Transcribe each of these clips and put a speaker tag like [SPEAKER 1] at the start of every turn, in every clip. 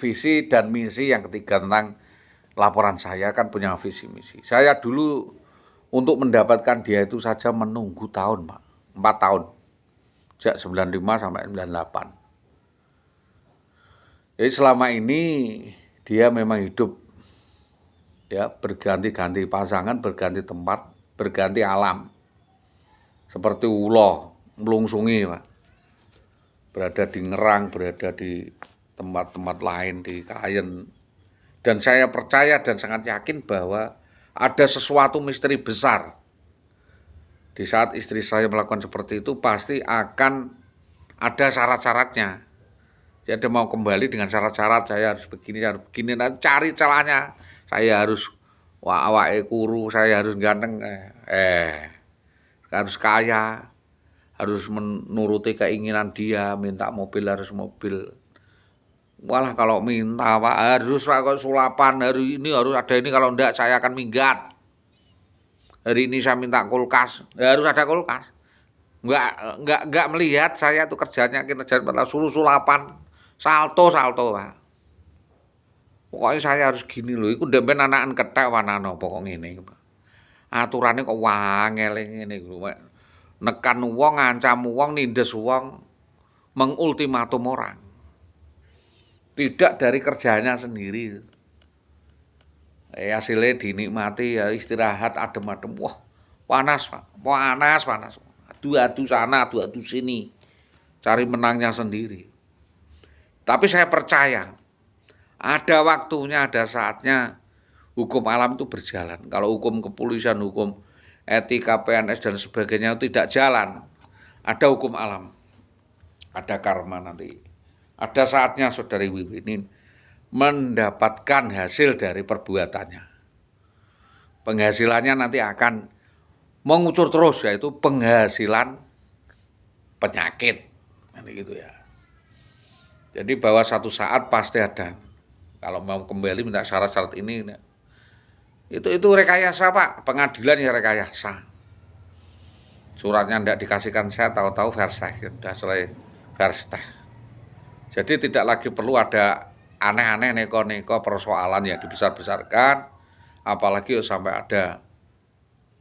[SPEAKER 1] visi dan misi yang ketiga tentang laporan saya kan punya visi misi. Saya dulu untuk mendapatkan dia itu saja menunggu tahun, Pak. 4 tahun. Sejak 95 sampai 98. Jadi selama ini dia memang hidup ya berganti-ganti pasangan, berganti tempat, berganti alam. Seperti ulo melungsungi, Pak. Berada di Ngerang, berada di tempat-tempat lain di Kayen. Dan saya percaya dan sangat yakin bahwa ada sesuatu misteri besar. Di saat istri saya melakukan seperti itu pasti akan ada syarat-syaratnya. Jadi mau kembali dengan syarat-syarat, saya harus begini, nanti cari celahnya. Saya harus awake kuru, saya harus ganteng, harus kaya, harus menuruti keinginan dia, minta mobil harus mobil. Walah kalau minta Pak harus kok sulapan, hari ini harus ada ini, kalau enggak saya akan minggat. Hari ini saya minta kulkas, harus ada kulkas. Enggak melihat saya tuh kerjanya kinerja sulapan, salto Pak. Pokoknya saya harus gini loh, iku ndek ben anakan kethek wanana pokok ngene. Aturane kok wangel ngene iku. Nekan wong, ngancam wong, nindes wong, mengultimatum orang. Tidak dari kerjanya sendiri. Hasilnya dinikmati ya istirahat adem-adem. Wah, panas Pak, panas. Adu-adu sana, adu-adu sini. Cari menangnya sendiri. Tapi saya percaya ada waktunya, ada saatnya hukum alam itu berjalan. Kalau hukum kepolisian, hukum etika, PNS dan sebagainya itu tidak jalan, ada hukum alam, ada karma nanti. Ada saatnya Saudari Wiwi ini mendapatkan hasil dari perbuatannya. Penghasilannya nanti akan mengucur terus, yaitu penghasilan penyakit. Gitu ya. Jadi bahwa satu saat pasti ada. Kalau mau kembali minta syarat-syarat ini, itu rekayasa Pak, pengadilan ya rekayasa. Suratnya tidak dikasihkan saya, tahu-tahu versteh, sudah selesai versteh. Jadi tidak lagi perlu ada aneh-aneh neko-neko persoalan yang dibesar-besarkan, apalagi sampai ada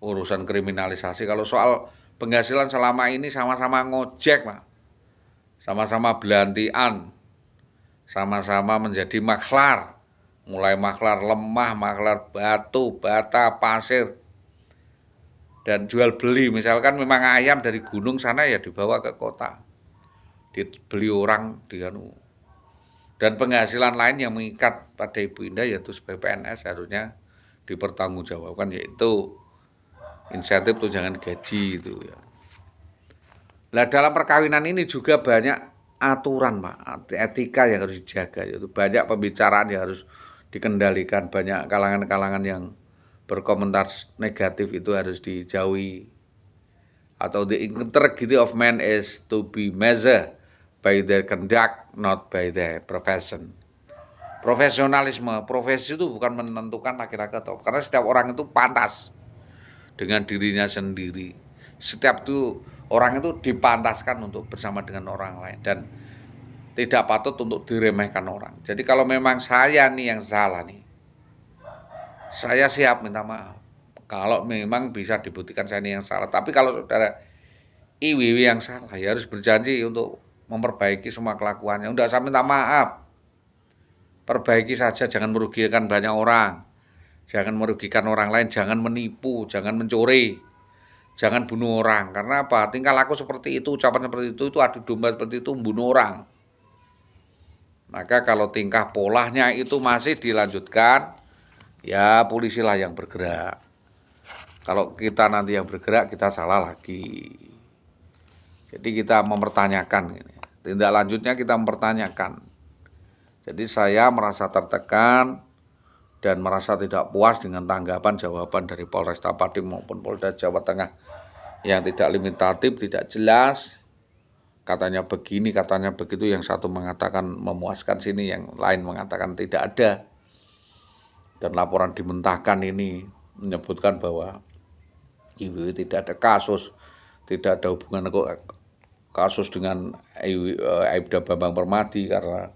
[SPEAKER 1] urusan kriminalisasi. Kalau soal penghasilan selama ini sama-sama ngojek Pak, sama-sama belantian, sama-sama menjadi maklar, mulai maklar lemah, maklar batu, bata, pasir, dan jual beli. Misalkan memang ayam dari gunung sana ya dibawa ke kota, dibeli orang, dan penghasilan lain yang mengikat pada Ibu Indah yaitu sebagai PNS harusnya dipertanggungjawabkan, yaitu insentif tunjangan gaji itu ya. Nah dalam perkawinan ini juga banyak aturan Pak, etika yang harus dijaga, yaitu banyak pembicaraan yang harus dikendalikan, banyak kalangan-kalangan yang berkomentar negatif itu harus dijauhi. Atau the integrity of man is to be measured by their conduct, not by their profession. Profesionalisme, profesi itu bukan menentukan laki-laki atau, karena setiap orang itu pantas dengan dirinya sendiri. Setiap itu orang itu dipantaskan untuk bersama dengan orang lain dan tidak patut untuk diremehkan orang. Jadi kalau memang saya nih yang salah nih, saya siap minta maaf. Kalau memang bisa dibuktikan saya nih yang salah. Tapi kalau saudara Iwiwi yang salah, ya harus berjanji untuk memperbaiki semua kelakuannya. Udah saya minta maaf. Perbaiki saja, jangan merugikan banyak orang. Jangan merugikan orang lain, jangan menipu, jangan mencuri. Jangan bunuh orang. Karena apa? Tingkah laku seperti itu, ucapan seperti itu adu domba seperti itu, membunuh orang. Maka kalau tingkah polanya itu masih dilanjutkan, ya polisilah yang bergerak. Kalau kita nanti yang bergerak, kita salah lagi. Jadi kita mempertanyakan. Tindak lanjutnya kita mempertanyakan. Jadi saya merasa tertekan dan merasa tidak puas dengan tanggapan jawaban dari Polresta Pati maupun Polda Jawa Tengah yang tidak limitatif, tidak jelas. Katanya begini, katanya begitu, yang satu mengatakan memuaskan sini, yang lain mengatakan tidak ada. Dan laporan dimentahkan ini menyebutkan bahwa Ibu tidak ada kasus, tidak ada hubungan kasus dengan Aibda Bambang Permadi karena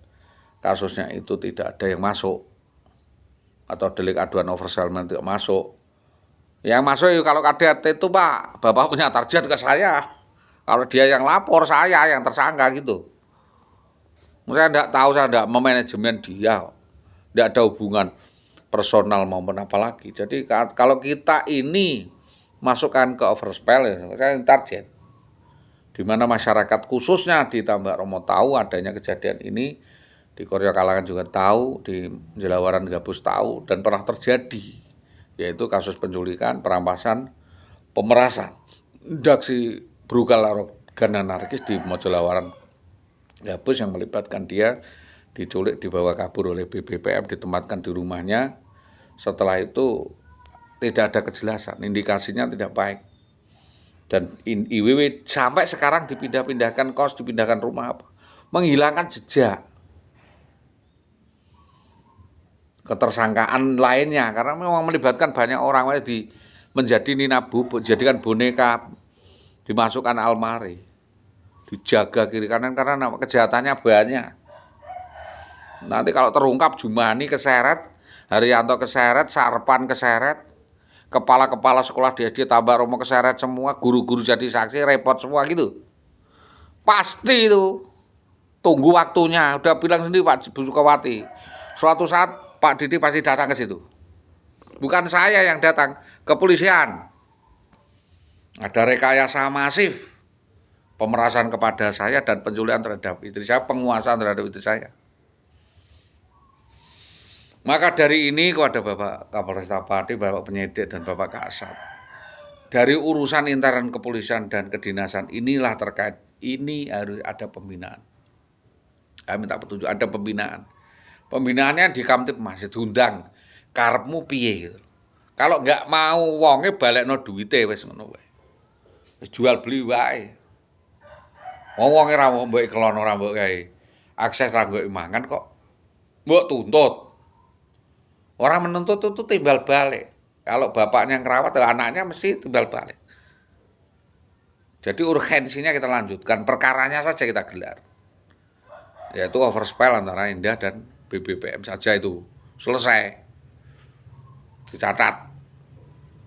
[SPEAKER 1] kasusnya itu tidak ada yang masuk, atau delik aduan oversettlement tidak masuk. Yang masuk ya kalau KDRT itu Pak, Bapak punya target ke saya. Kalau dia yang lapor, saya yang tersangka gitu. Saya tidak tahu, saya tidak memanajemen dia. Tidak ada hubungan personal maupun apa lagi. Jadi kalau kita ini masukkan ke overspell, ya, saya target. Di mana masyarakat khususnya di Tambak Romo tahu adanya kejadian ini, di Koryo Kalangan juga tahu, di Jelawaran Gabus tahu, dan pernah terjadi, yaitu kasus penculikan, perampasan, pemerasan, aksi brutal arogan anarkis di Mojolawaran Gabus yang melibatkan dia diculik, dibawa kabur oleh BBPM, ditempatkan di rumahnya. Setelah itu tidak ada kejelasan, indikasinya tidak baik. Dan IWW sampai sekarang dipindah-pindahkan kos, dipindahkan rumah, menghilangkan jejak ketersangkaan lainnya, karena memang melibatkan banyak orang, menjadi Nina Bubut, jadikan boneka, dimasukkan almari, dijaga kiri kanan karena kejahatannya banyak. Nanti kalau terungkap Jumani keseret, Haryanto keseret, Sarpan keseret, kepala-kepala sekolah di Tambak Romo keseret semua, guru-guru jadi saksi, repot semua gitu. Pasti itu. Tunggu waktunya. Udah bilang sendiri Pak Bu Sukawati. Suatu saat Pak Didi pasti datang ke situ. Bukan saya yang datang, kepolisian. Ada rekayasa masif pemerasan kepada saya dan penculikan terhadap istri saya, penguasaan terhadap istri saya. Maka dari ini kepada Bapak Kapolresta Pati, Bapak Penyidik, dan Bapak Kasat, dari urusan intern kepolisian dan kedinasan inilah terkait, ini harus ada pembinaan. Kami minta petunjuk, ada pembinaan. Pembinaannya di Kamtipmas, diundang, karepmu piye gitu. Kalau nggak mau wonge balekno duwite wis ngono wae. Wis jual beli wae. Wonge ra mbok kelono ra mbok gawe. Akses ra mbok mangan kok mbok tuntut. Orang menuntut itu timbal balik. Kalau bapaknya yang ngerawat, anaknya mesti timbal balik. Jadi urgensinya kita lanjutkan, perkaranya saja kita gelar. Yaitu overspell antara Indah dan BBPM saja itu. Selesai. Dicatat.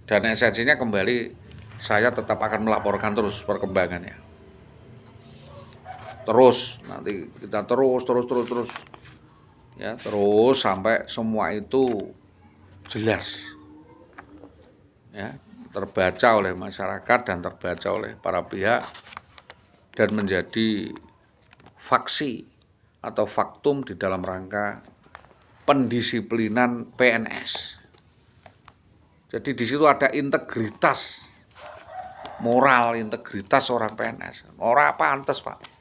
[SPEAKER 1] Dan esensinya kembali, saya tetap akan melaporkan terus perkembangannya. Terus, nanti kita terus. Ya, terus sampai semua itu jelas, ya, terbaca oleh masyarakat dan terbaca oleh para pihak dan menjadi faksi atau faktum di dalam rangka pendisiplinan PNS. Jadi di situ ada integritas moral, integritas orang PNS. Orang pantes Pak.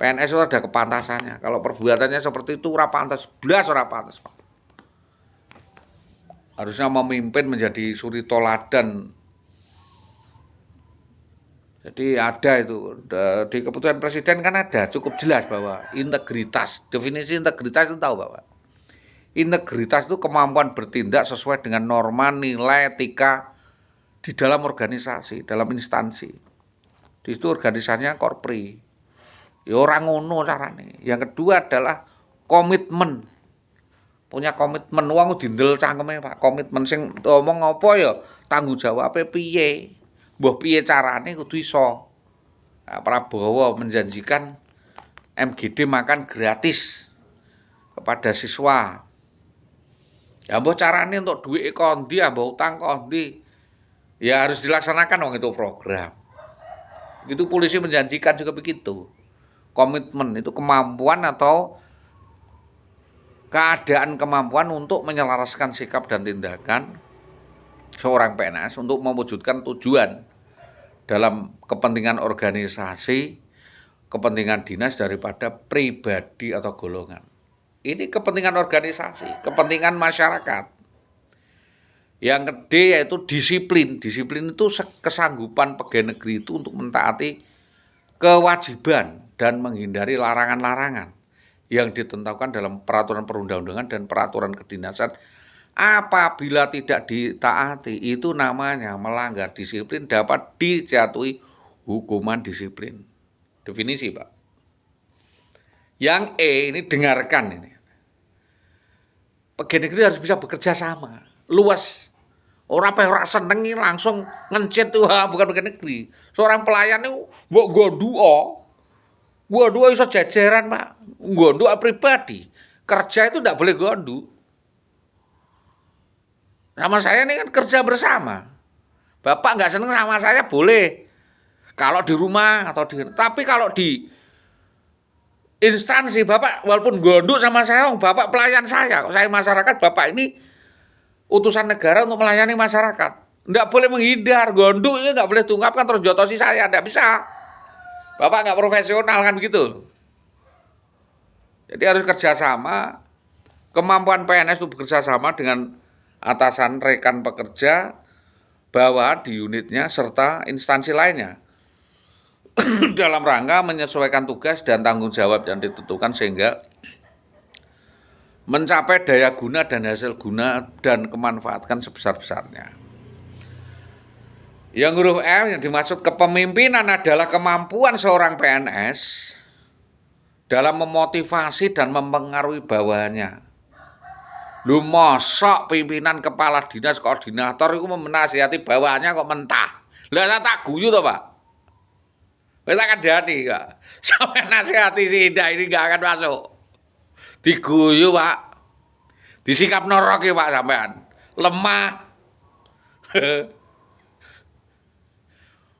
[SPEAKER 1] PNS itu ada kepantasannya. Kalau perbuatannya seperti itu ora pantas, blas ora pantas, Pak. Harusnya memimpin menjadi suri toladan. Jadi ada itu di keputusan presiden kan ada cukup jelas bahwa integritas, definisi integritas itu tahu Bapak. Integritas itu kemampuan bertindak sesuai dengan norma, nilai, etika di dalam organisasi, dalam instansi. Di situ organisasinya korpri. Ya orang ngono carane. Yang kedua adalah komitmen. Punya komitmen, wong dindel cangkeme Pak. Komitmen sing ngomong apa ya tanggung jawabe piye. Mbah piye carane kudu iso. Nah, Prabowo menjanjikan MGD makan gratis kepada siswa. Ya mbah carane untuk duit kondi, mbah utang kondi. Ya harus dilaksanakan wong itu program. Itu polisi menjanjikan juga begitu. Komitmen itu kemampuan atau keadaan kemampuan untuk menyelaraskan sikap dan tindakan seorang PNS untuk mewujudkan tujuan dalam kepentingan organisasi, kepentingan dinas daripada pribadi atau golongan. Ini kepentingan organisasi, kepentingan masyarakat. Yang kedua yaitu disiplin. Disiplin itu kesanggupan pegawai negeri itu untuk mentaati kewajiban dan menghindari larangan-larangan yang ditentukan dalam peraturan perundang-undangan dan peraturan kedinasan. Apabila tidak ditaati, itu namanya melanggar disiplin, dapat dijatuhi hukuman disiplin. Definisi Pak. Yang E ini dengarkan ini. pegawai negeri harus bisa bekerja sama, luas. Orang apa ora senengi langsung ngencet tuh, bukan pegawai negeri. Seorang pelayan itu mbok gondu iso jajaran, Pak. Gondu pribadi. Kerja itu tidak boleh gondu. Sama saya ini kan kerja bersama. Bapak nggak seneng sama saya boleh. Kalau di rumah atau tapi kalau di instansi Bapak walaupun gonduk sama saya, Bapak pelayan saya. Saya masyarakat, Bapak ini utusan negara untuk melayani masyarakat. Nggak boleh menghindar, gonduk itu nggak boleh diungkapkan terus jotosi saya, nggak bisa. Bapak nggak profesional kan begitu. Jadi harus kerjasama. Kemampuan PNS itu bekerja sama dengan atasan, rekan pekerja, bawahan di unitnya, serta instansi lainnya. Dalam rangka menyesuaikan tugas dan tanggung jawab yang ditentukan sehingga mencapai daya guna dan hasil guna dan kemanfaatkan sebesar-besarnya. Yang huruf M yang dimaksud kepemimpinan adalah kemampuan seorang PNS dalam memotivasi dan mempengaruhi bawahannya. Lu mosok pimpinan kepala dinas koordinator itu menasihati bawahannya kok mentah. Lah saya tak guyu toh, Pak. Kita kandhani kok. Sampai nasihati si Indah ini gak akan masuk. Diguyu, Pak. Disikap norok ya, Pak, sampean. Lemah.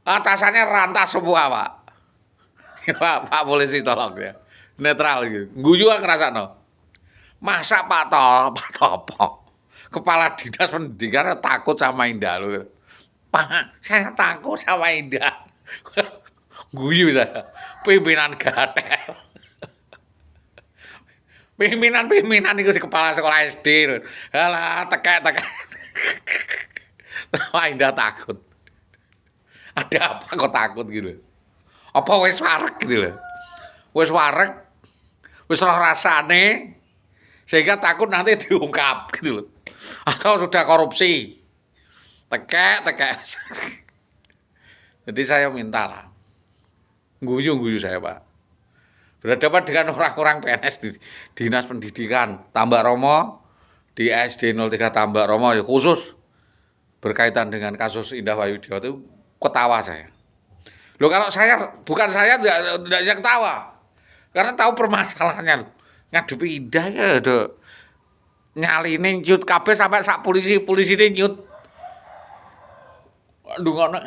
[SPEAKER 1] Atasannya rantah semua, Pak. Pak polisi tolong ya. Netral gitu. Guyu kan ngrasakno. Masa Pak Topo, kepala dinas pendidikan takut sama Indah loh. Pak, saya takut sama Indah. Guyu saya. Pimpinan gatel. Pimpinan itu di kepala sekolah SD. Alah, tekek. Wah, Indah takut. Ada apa kok takut gitu? Apa wis wareg gitu loh. Wis wareg, wis roh rasane, sehingga takut nanti diungkap gitu loh. Atau sudah korupsi. Tekek. Jadi saya minta lah. Guyu saya, Pak. Berhadapan dengan orang-orang PNS di Dinas Pendidikan Tambak Romo, di SD 03 Tambak Romo ya khusus berkaitan dengan kasus Indah Wayudya itu ketawa saya. Loh kalau bukan saya tidak bisa ketawa. Karena tahu permasalahannya. Ngadepi Indah ya ada nyaline nyut kabeh sampai sak polisi ini nyut. Aduh ngono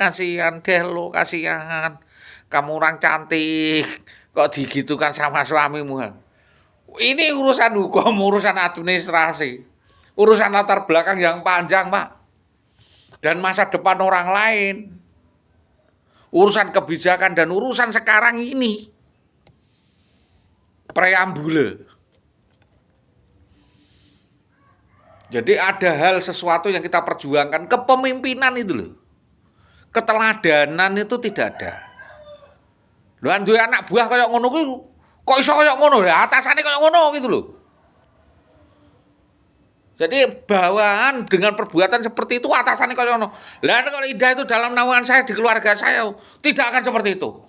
[SPEAKER 1] kasihan deh lo, kasihan. Kamu orang cantik kok digitukan sama suamimu. Ini urusan hukum, urusan administrasi. Urusan latar belakang yang panjang, Pak. Dan masa depan orang lain. Urusan kebijakan dan urusan sekarang ini. Preambule. Jadi ada hal sesuatu yang kita perjuangkan, kepemimpinan itu loh. Keteladanan itu tidak ada. Lho duwe anak buah kayak ngono kuwi kok iso kayak ngono ya, atasane kayak ngono gitu loh. Jadi bawahan dengan perbuatan seperti itu atasannya kayak ngono. Lah kalau Indah itu dalam naungan saya di keluarga saya tidak akan seperti itu.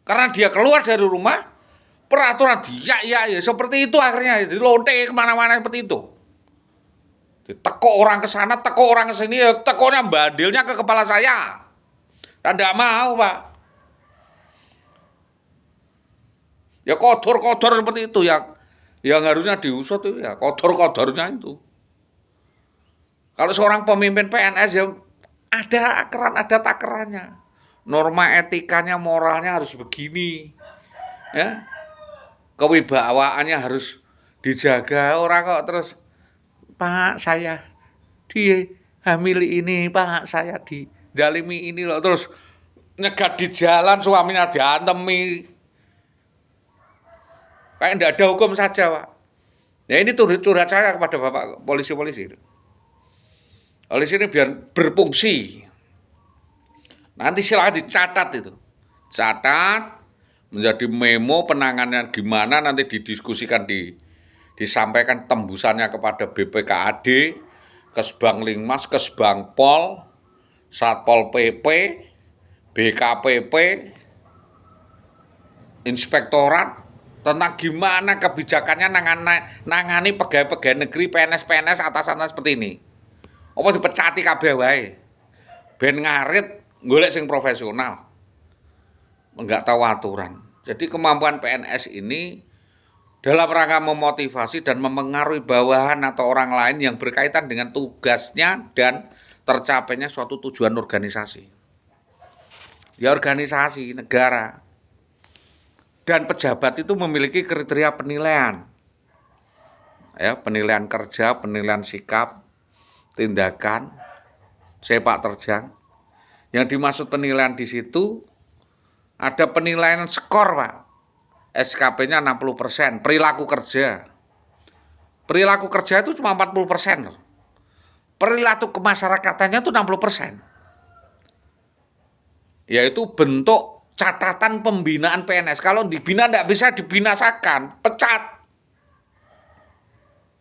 [SPEAKER 1] Karena dia keluar dari rumah, peraturan dia ya seperti itu akhirnya dilonte kemana-mana seperti itu. Teko orang ke sana, teko orang ke sini, ya tekonya bandilnya ke kepala saya. Kan tidak mau, Pak. Ya kodor-kodor seperti itu yang harusnya diusut itu ya kodor-kodornya itu. Kalau seorang pemimpin PNS ya ada akeran, ada takerannya. Norma etikanya, moralnya harus begini. Ya. Kewibawaannya harus dijaga. Orang kok terus Pak saya dihamili ini, Pak saya didalimi ini loh. Terus nyegat di jalan suaminya diantemi. Kayak tidak ada hukum saja, Pak. Ya ini curhat saya kepada Bapak polisi-polisi. Polisi ini biar berfungsi. Nanti silakan dicatat itu. Catat menjadi memo penanganan gimana nanti didiskusikan disampaikan tembusannya kepada BPKAD, Kesbang Lingmas, Kesbang Pol, Satpol PP, BKPP, Inspektorat, tentang gimana kebijakannya nangani pegawai-pegawai negeri, PNS-PNS atasan seperti ini. Apa dipecati kabeh wae. Ben ngarit golek sing profesional. Enggak tahu aturan. Jadi kemampuan PNS ini dalam rangka memotivasi dan memengaruhi bawahan atau orang lain yang berkaitan dengan tugasnya dan tercapainya suatu tujuan organisasi. Ya organisasi, negara. Dan pejabat itu memiliki kriteria penilaian. Ya, penilaian kerja, penilaian sikap, tindakan, sepak terjang. Yang dimaksud penilaian di situ ada penilaian skor, Pak. SKP-nya 60%, perilaku kerja. Perilaku kerja itu cuma 40%. Perilaku kemasyarakatannya itu 60%. Yaitu bentuk catatan pembinaan PNS. Kalau dibina tidak bisa dibinasakan, pecat.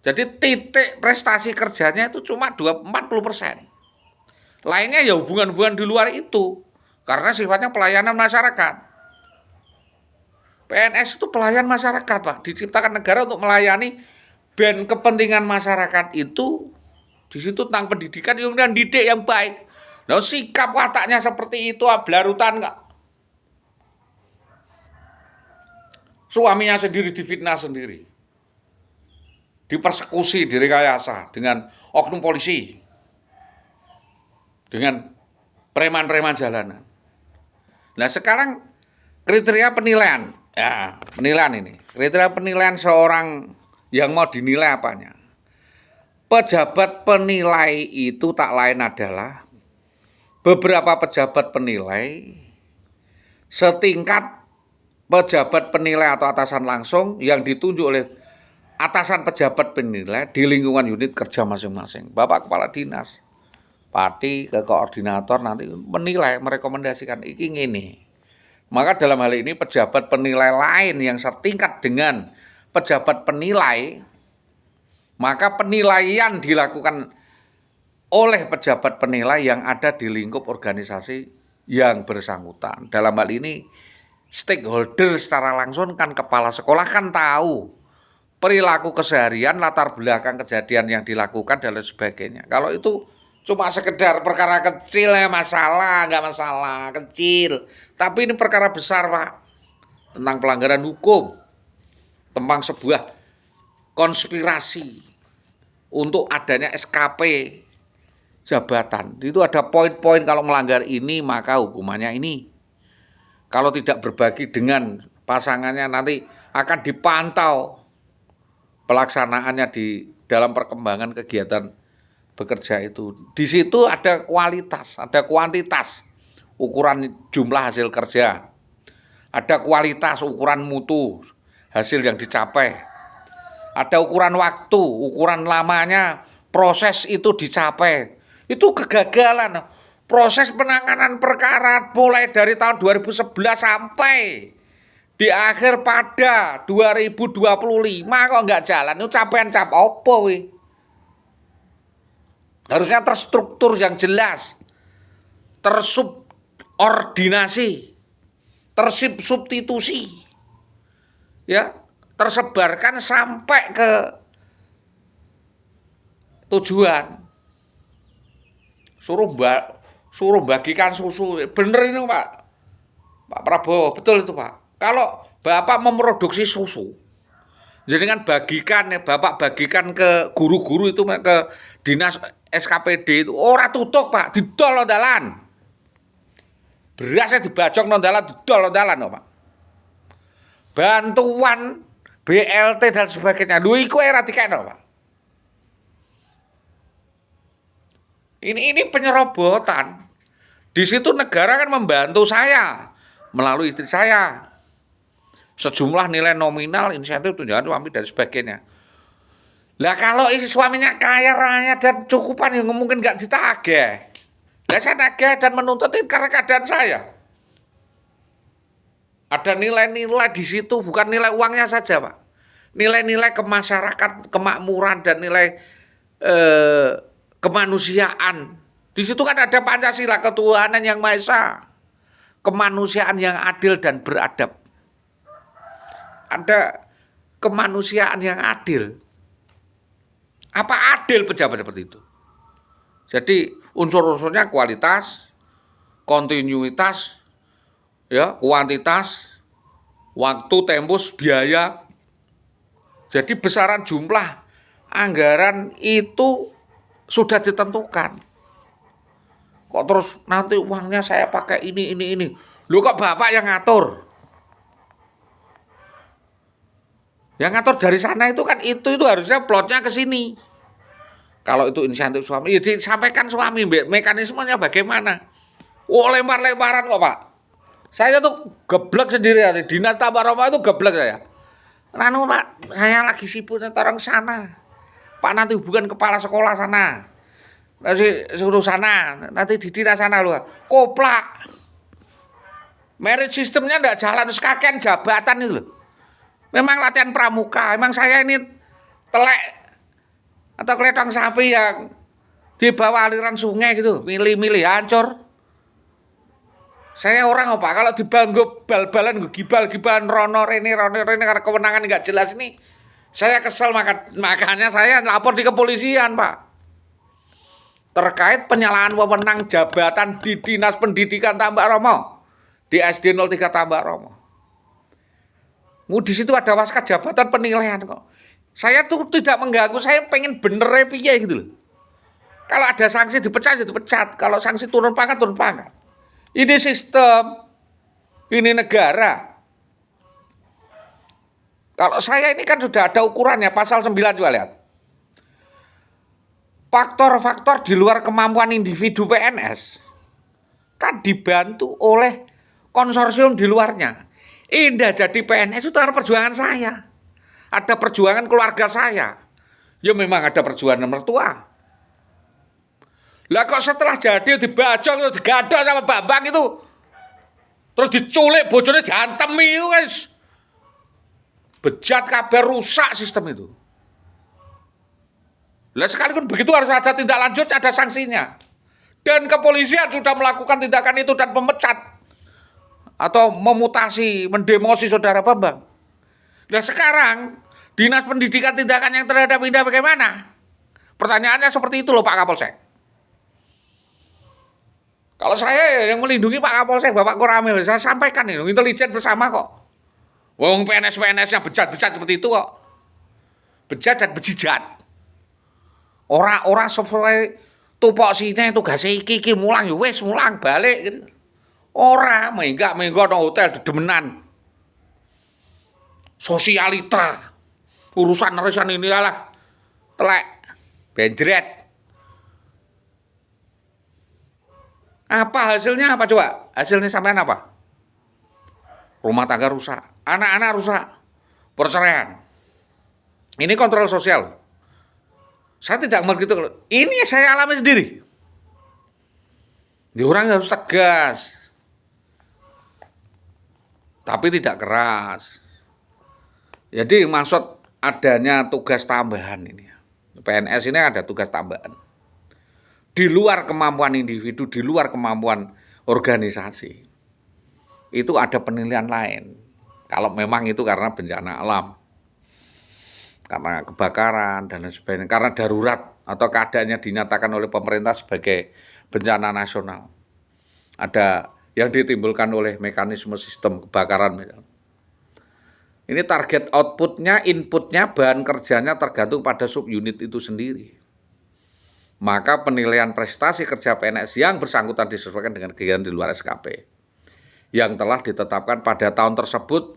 [SPEAKER 1] Jadi titik prestasi kerjanya itu cuma 40%. Lainnya ya hubungan-hubungan di luar itu. Karena sifatnya pelayanan masyarakat. PNS itu pelayan masyarakat, Pak. Diciptakan negara untuk melayani ben kepentingan masyarakat itu. Di situ tentang pendidikan yang didik yang baik. Nah, sikap wataknya seperti itu, blarutan enggak. Suaminya sendiri difitnah sendiri. Dipersekusi, direkayasa dengan oknum polisi. Dengan preman-preman jalanan. Nah, sekarang kriteria penilaian. Ya, penilaian ini. Kriteria penilaian seorang yang mau dinilai apanya. Pejabat penilai itu tak lain adalah beberapa pejabat penilai setingkat pejabat penilai atau atasan langsung yang ditunjuk oleh atasan pejabat penilai di lingkungan unit kerja masing-masing. Bapak Kepala Dinas, Pati ke koordinator nanti menilai, merekomendasikan iki ngene. Maka dalam hal ini pejabat penilai lain yang setingkat dengan pejabat penilai, maka penilaian dilakukan oleh pejabat penilai yang ada di lingkup organisasi yang bersangkutan. Dalam hal ini stakeholder secara langsung kan kepala sekolah kan tahu perilaku keseharian, latar belakang kejadian yang dilakukan dan lain sebagainya. Kalau itu cuma sekedar perkara kecil ya masalah, nggak masalah, kecil. Tapi ini perkara besar, Pak. Tentang pelanggaran hukum. Tentang sebuah konspirasi untuk adanya SKP jabatan. Itu ada poin-poin kalau melanggar ini maka hukumannya ini. Kalau tidak berbagi dengan pasangannya nanti akan dipantau pelaksanaannya di dalam perkembangan kegiatan bekerja itu. Di situ ada kualitas, ada kuantitas, ukuran jumlah hasil kerja. Ada kualitas, ukuran mutu hasil yang dicapai. Ada ukuran waktu, ukuran lamanya proses itu dicapai. Itu kegagalan. Proses penanganan perkara mulai dari tahun 2011 sampai di akhir pada 2025 kok nggak jalan. Itu capaian apa wih? Harusnya terstruktur yang jelas, tersubordinasi, tersubstitusi, ya, tersebarkan sampai ke tujuan. Suruh bagikan susu, bener ini Pak Prabowo, betul itu Pak. Kalau Bapak memproduksi susu, jadi kan bagikan, Bapak bagikan ke guru-guru itu, ke dinas SKPD itu, ora tutup Pak, didol lo dalan. Berasnya dibajok no dalan, didol lo dalan Pak. Bantuan BLT dan sebagainya, lu iku era dikene Pak. Ini penyerobotan. Di situ negara kan membantu saya melalui istri saya. Sejumlah nilai nominal, insentif, tunjangan suami dan sebagainya. Lah kalau isi suaminya kaya raya dan cukupan yang mungkin nggak ditagih. Lah saya nagih dan menuntutin karena keadaan saya. Ada nilai-nilai di situ, bukan nilai uangnya saja Pak. Nilai-nilai kemasyarakat, kemakmuran dan nilai kemanusiaan. Di situ kan ada Pancasila, ketuhanan yang Maha Esa, kemanusiaan yang adil dan beradab. ada kemanusiaan yang adil. Apa adil pejabat seperti itu? Jadi unsur-unsurnya kualitas, kontinuitas, ya, kuantitas, waktu, tempus, biaya. Jadi besaran jumlah anggaran itu sudah ditentukan. Kok terus nanti uangnya saya pakai ini. Lu kok bapak yang ngatur? Yang ngatur dari sana itu kan itu harusnya plotnya ke sini. Kalau itu insentif suami, ya disampaikan suami, mekanismenya bagaimana? Oh, lempar-lemparan kok Pak. Saya tuh geblek sendiri hari Dinas Tambak Roma itu geblek saya. Ranu Pak, saya lagi sibuk orang sana. Pak nanti hubungan kepala sekolah sana. Nanti suruh sana, nanti di dinas sana loh. Koplak. Merit sistemnya enggak jalan, sekakean jabatan itu loh. Memang latihan pramuka, emang saya ini telek atau keletong sapi yang di bawah aliran sungai gitu, milih-milih hancur. Saya orang apa? Kalau dibanggup bal-balan, gibal-gibalan rono rene karena kewenangan nggak jelas ini, saya kesel makanya saya lapor di kepolisian Pak. Terkait penyalahan wewenang jabatan di Dinas Pendidikan Tambak Romo, di SD 03 Tambak Romo. Di situ ada waskat jabatan penilaian kok. Saya tuh tidak mengganggu, saya pengen bener piye gitu loh. Kalau ada sanksi dipecat ya dipecat, kalau sanksi turun pangkat. Ini sistem, ini negara. Kalau saya ini kan sudah ada ukurannya, pasal 9 juga lihat. Faktor-faktor di luar kemampuan individu PNS kan dibantu oleh konsorsium di luarnya. Indah jadi PNS itu karena perjuangan saya. Ada perjuangan keluarga saya. Ya memang ada perjuangan mertua. Lah kok setelah jadi dibajong, digadok sama Bambang itu, terus diculik, bojone diantemi itu guys. Bejat kabeh, rusak sistem itu. Lah sekalipun begitu harus ada tindak lanjut, ada sanksinya. Dan kepolisian sudah melakukan tindakan itu dan memecat atau memutasi, mendemosi saudara Bambang. Nah sekarang Dinas Pendidikan tindakan yang terhadap Indah bagaimana? Pertanyaannya seperti itu loh Pak Kapolsek. Kalau saya yang melindungi Pak Kapolsek, Bapak Koramil, saya sampaikan ini, intelijen bersama kok. Wong PNS yang bejat-bejat seperti itu kok. Bejat dan bejijat. Orang sesuai tupok sini tugas iki mulang ya wis mulang balik gitu. Ora menggak nang hotel dedemenan. Sosialita. Urusan ini lah. Telek. Benjret. Apa hasilnya apa coba? Hasilnya sampean apa? Rumah tangga rusak, anak-anak rusak, perceraian. Ini kontrol sosial. Saya tidak mengerti itu. Ini saya alami sendiri. Di orang harus tegas, tapi tidak keras. Jadi maksud adanya tugas tambahan ini. PNS ini ada tugas tambahan. Di luar kemampuan individu, di luar kemampuan organisasi. Itu ada penilaian lain. Kalau memang itu karena bencana alam, karena kebakaran dan lain sebagainya, karena darurat atau keadaannya dinyatakan oleh pemerintah sebagai bencana nasional. Ada yang ditimbulkan oleh mekanisme sistem kebakaran misalnya. Ini target outputnya, inputnya, bahan kerjanya tergantung pada subunit itu sendiri. Maka penilaian prestasi kerja PNS yang bersangkutan disesuaikan dengan kegiatan di luar SKP yang telah ditetapkan pada tahun tersebut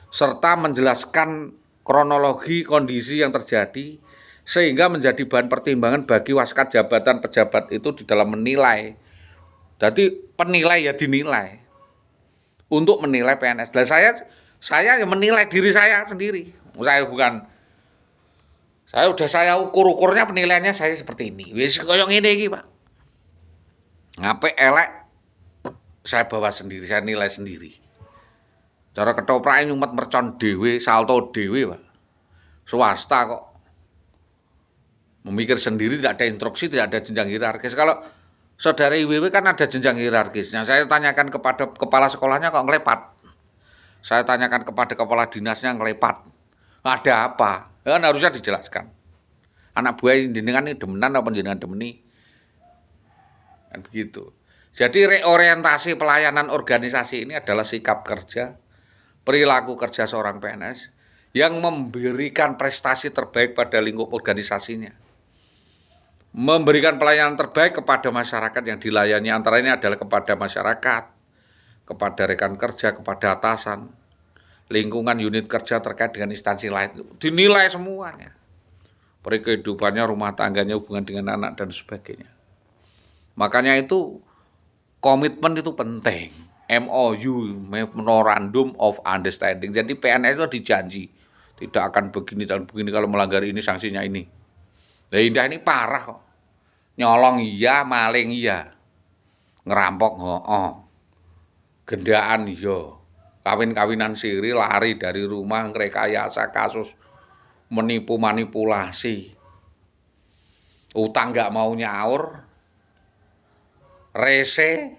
[SPEAKER 1] serta menjelaskan kronologi kondisi yang terjadi sehingga menjadi bahan pertimbangan bagi waskat jabatan pejabat itu di dalam menilai. Jadi penilai ya dinilai untuk menilai PNS. Dan saya menilai diri saya sendiri. Saya ukur-ukurnya penilaiannya saya seperti ini. Wis koyo ngene iki, Pak. Ngape elek saya bawa sendiri, saya nilai sendiri. Cara ketoprake nyumet mercon dhewe, salto dhewe, Pak. Swasta kok. Memikir sendiri, tidak ada instruksi, tidak ada jenjang hierarkis. Kalau saudara IWW kan ada jenjang hierarkisnya. Saya tanyakan kepada kepala sekolahnya kok ngelepat. Saya tanyakan kepada kepala dinasnya ngelepat. Ada apa? Kan harusnya dijelaskan. Anak buah jenengan ini demenan apa jenengan demeni? Kan begitu. Jadi reorientasi pelayanan organisasi ini adalah sikap kerja, perilaku kerja seorang PNS yang memberikan prestasi terbaik pada lingkup organisasinya. Memberikan pelayanan terbaik kepada masyarakat yang dilayani, antara ini adalah kepada masyarakat, kepada rekan kerja, kepada atasan, lingkungan unit kerja terkait dengan instansi lain. Dinilai semuanya. Kehidupannya, rumah tangganya, hubungan dengan anak, dan sebagainya. Makanya itu komitmen itu penting. MOU, Memorandum of Understanding. Jadi PNS itu dijanji tidak akan begini dan begini, kalau melanggar ini sanksinya ini. Nah, Indah ini parah kok. Nyolong iya, maling iya, ngerampok gendaan iya, kawin-kawinan siri, lari dari rumah, ngrekayasa kasus, menipu manipulasi, utang nggak mau nyaur, rese,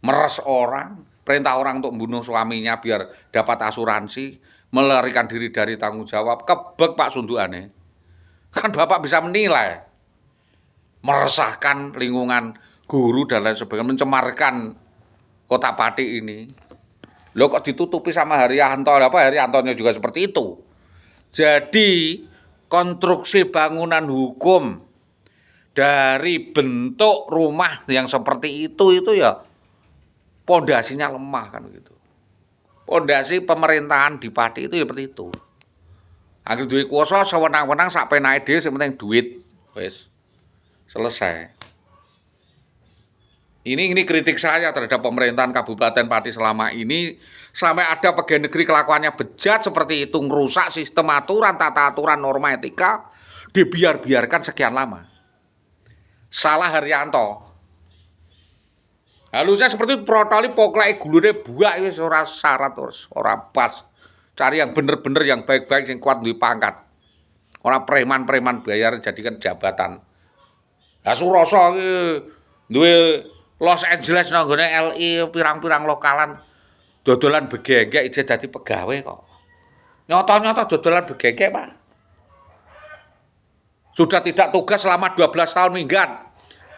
[SPEAKER 1] meres orang, perintah orang untuk membunuh suaminya biar dapat asuransi, melarikan diri dari tanggung jawab. Kebek Pak Sundukane. Kan Bapak bisa menilai. Meresahkan lingkungan guru dan lain sebagainya, mencemarkan Kota Pati ini. Loh kok ditutupi sama Haryanto? Apa Haryantonya juga seperti itu? Jadi konstruksi bangunan hukum dari bentuk rumah yang seperti itu ya pondasinya lemah kan gitu. Pondasi pemerintahan di Pati itu ya seperti itu. Akhir duwe kuasa sewenang-wenang sak penake dhewe, sing penting duit. Wis. Selesai. Ini kritik saya terhadap pemerintahan Kabupaten Pati selama ini, sampai ada pegawai negeri kelakuannya bejat seperti itu, ngerusak sistem aturan, tata aturan, norma etika, dibiarkan sekian lama. Salah Haryanto. Halusnya seperti protoli poklek gulune buak wis ora syarat terus, ora pas. Cari yang bener-bener, yang baik-baik, yang kuat duwe pangkat. Ora preman-preman bayar jadikan jabatan. Lah Suroso iki duwe Los Angeles nang gone LI pirang-pirang lokalan dodolan begengek ije dadi pegawai kok. Nyata-nyata dodolan begengek, Pak. Sudah tidak tugas selama 12 tahun minggat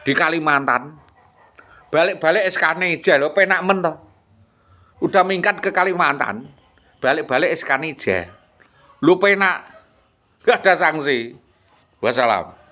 [SPEAKER 1] di Kalimantan. Balik-balik SK-ne ije lho, penak men to. Udah minggat ke Kalimantan, balik-balik SK-ne ije. Lu penak. Gak ada sanksi. Wassalam.